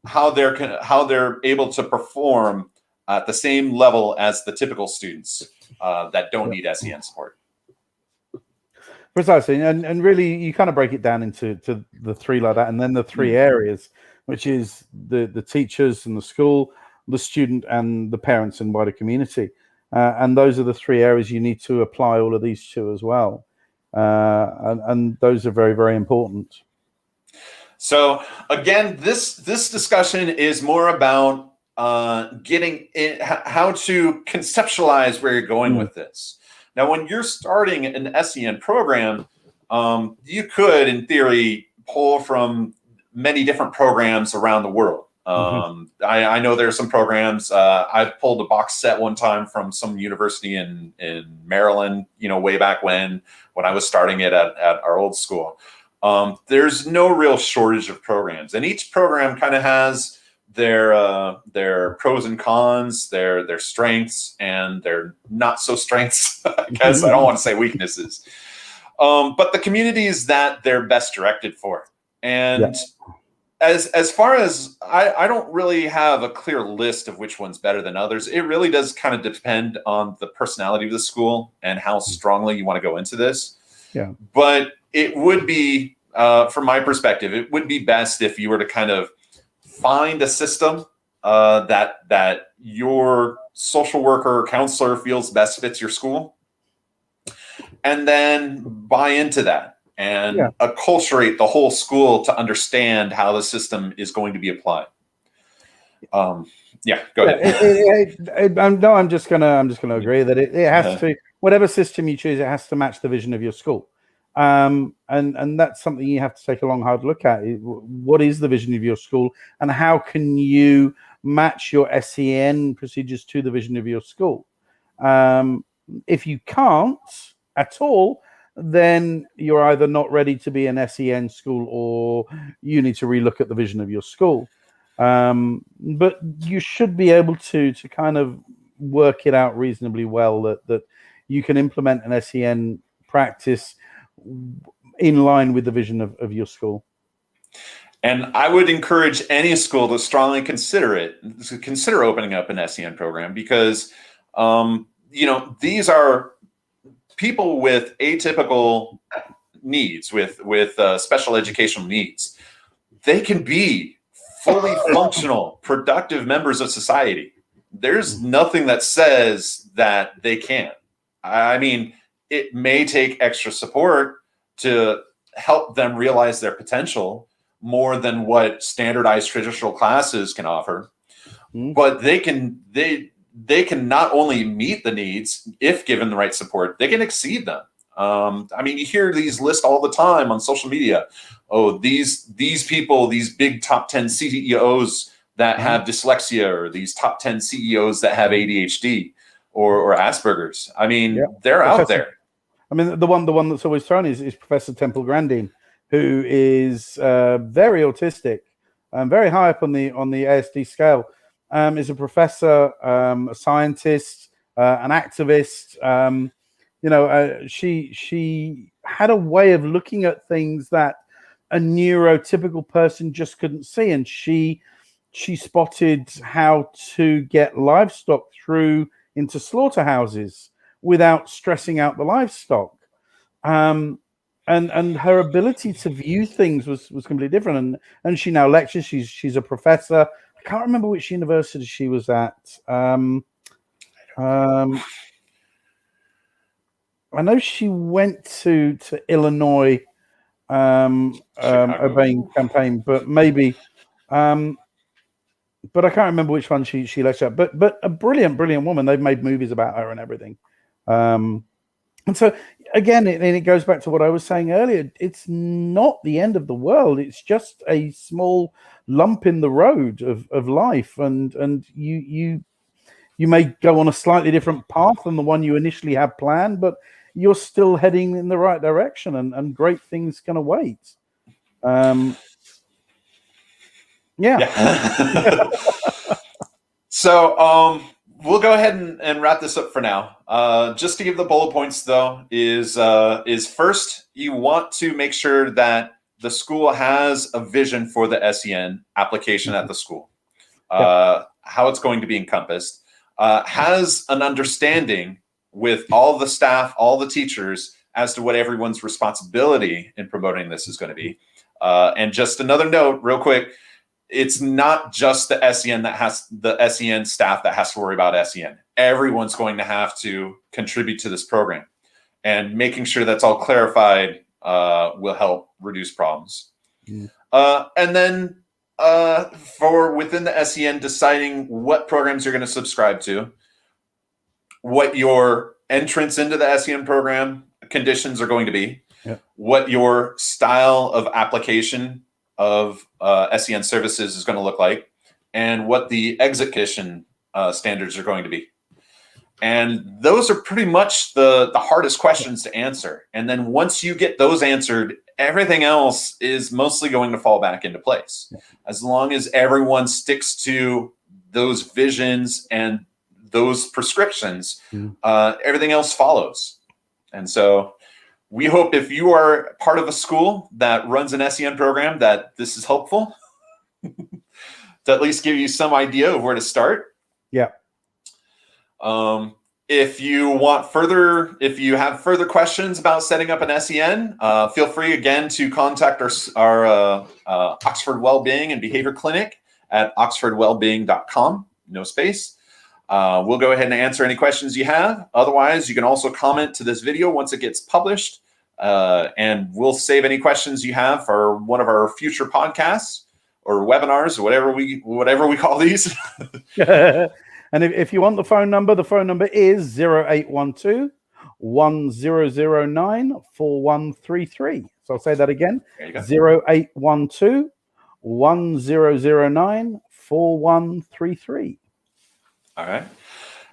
how they're able to perform at the same level as the typical students that don't need SEN support. Precisely, and really you kind of break it down into the three like that, and then the three areas, which is the teachers and the school, the student and the parents and wider community. And those are the three areas you need to apply all of these to as well. And those are very, very important. So again, this discussion is more about getting in, how to conceptualize where you're going with this. Now, when you're starting an SEN program, you could, in theory, pull from many different programs around the world. I know there are some programs. I've pulled a box set one time from some university in Maryland, way back when I was starting it at our old school. There's no real shortage of programs, and each program kind of has their pros and cons, their strengths and their not so strengths. I guess I don't want to say weaknesses, but the communities that they're best directed for. And as far as I don't really have a clear list of which one's better than others. It really does kind of depend on the personality of the school and how strongly you want to go into this. Yeah. But it would be, from my perspective, it would be best if you were to kind of find a system that your social worker or counselor feels best fits your school, and then buy into that and acculturate the whole school to understand how the system is going to be applied. Go ahead. No, I'm just gonna agree that it has to, whatever system you choose, it has to match the vision of your school. And that's something you have to take a long, hard look at. What is the vision of your school, and how can you match your SEN procedures to the vision of your school? If you can't at all, then you're either not ready to be an SEN school, or you need to relook at the vision of your school. But you should be able to kind of work it out reasonably well that you can implement an SEN practice in line with the vision of your school. And I would encourage any school to strongly consider opening up an SEN program, because, these are people with atypical needs, with special educational needs. They can be fully functional, productive members of society. There's nothing that says that they can't. I mean, it may take extra support to help them realize their potential more than what standardized traditional classes can offer. But they can not only meet the needs if given the right support, they can exceed them. I mean, you hear these lists all the time on social media. Oh, these people, these big top 10 CEOs that have dyslexia, or these top 10 CEOs that have ADHD or Asperger's. I mean, they're out there. I mean, the one that's always thrown is Professor Temple Grandin, who is very autistic and very high up on the ASD scale. Is a professor, a scientist, an activist. She had a way of looking at things that a neurotypical person just couldn't see, and she spotted how to get livestock through into slaughterhouses without stressing out the livestock. And her ability to view things was completely different. And she now lectures. She's a professor. I can't remember which university she was at. I know she went to Illinois, Obeying campaign, but maybe, but I can't remember which one she lectured at. But a brilliant woman. They've made movies about her and everything. And so again, it goes back to what I was saying earlier. It's not the end of the world. It's just a small lump in the road of life, and you may go on a slightly different path than the one you initially had planned, but you're still heading in the right direction, and great things can await. So we'll go ahead and wrap this up for now. Just to give the bullet points, though, is first, you want to make sure that the school has a vision for the SEN application at the school, how it's going to be encompassed, has an understanding with all the staff, all the teachers, as to what everyone's responsibility in promoting this is going to be. And just another note, real quick, it's not just the SEN staff that has to worry about SEN. Everyone's going to have to contribute to this program, and making sure that's all clarified will help reduce problems. And then for within the SEN, deciding what programs you're going to subscribe to, what your entrance into the SEN program conditions are going to be, what your style of application of SEN services is going to look like, and what the exit condition standards are going to be. And those are pretty much the hardest questions to answer. And then once you get those answered, everything else is mostly going to fall back into place. As long as everyone sticks to those visions and those prescriptions, everything else follows. And so we hope if you are part of a school that runs an SEN program, that this is helpful to at least give you some idea of where to start. If you have further questions about setting up an SEN, feel free again to contact our Oxford Wellbeing and Behavior Clinic at oxfordwellbeing.com, no space. We'll go ahead and answer any questions you have. Otherwise, you can also comment to this video once it gets published, and we'll save any questions you have for one of our future podcasts or webinars, or whatever we call these. And if you want the phone number is 0812 1009 4133. So I'll say that again, 0812 1009 4133. All right.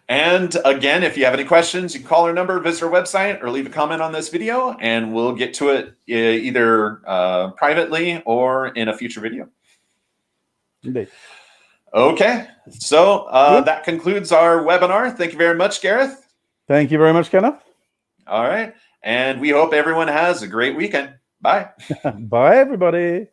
And again, if you have any questions, you can call our number, visit our website, or leave a comment on this video, and we'll get to it either privately or in a future video. Indeed. Okay. So that concludes our webinar. Thank you very much, Gareth. Thank you very much, Kenneth. All right. And we hope everyone has a great weekend. Bye. Bye, everybody.